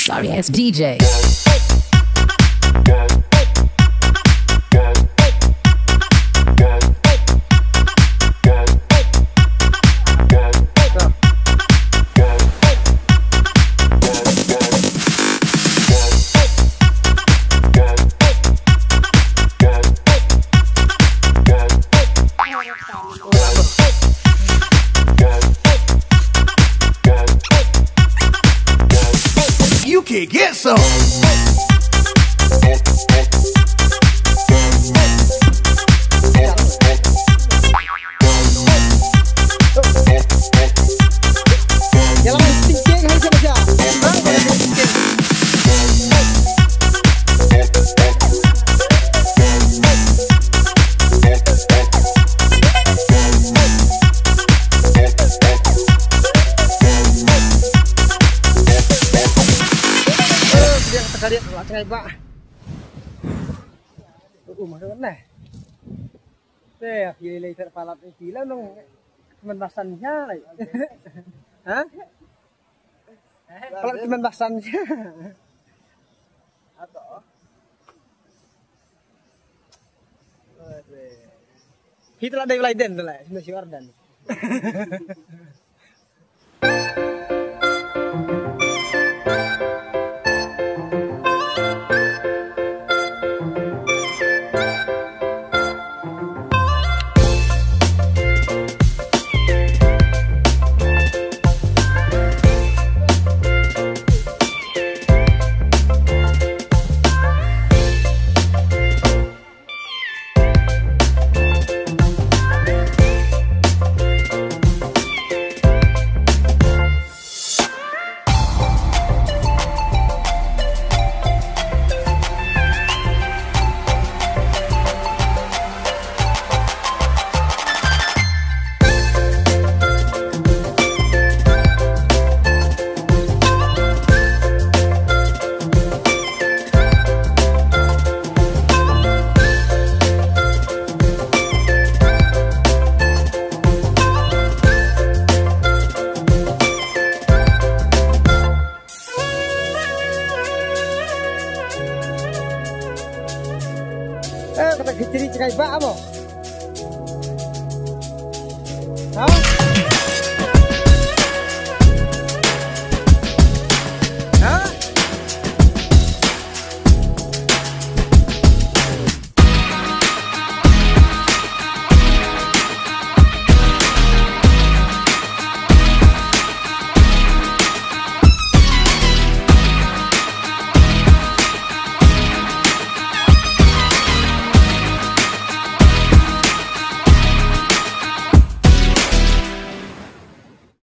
sorry ass DJ. You can get some. Kalian tengah ibak. Rumah tu mana? Deh, pilih terpalat ini lah nong teman basannya lagi. Hah? Kalau teman basannya. Atau? Hitulah dari Leiden tu lah, masih Wardan. Kata keciri cekai bak apa?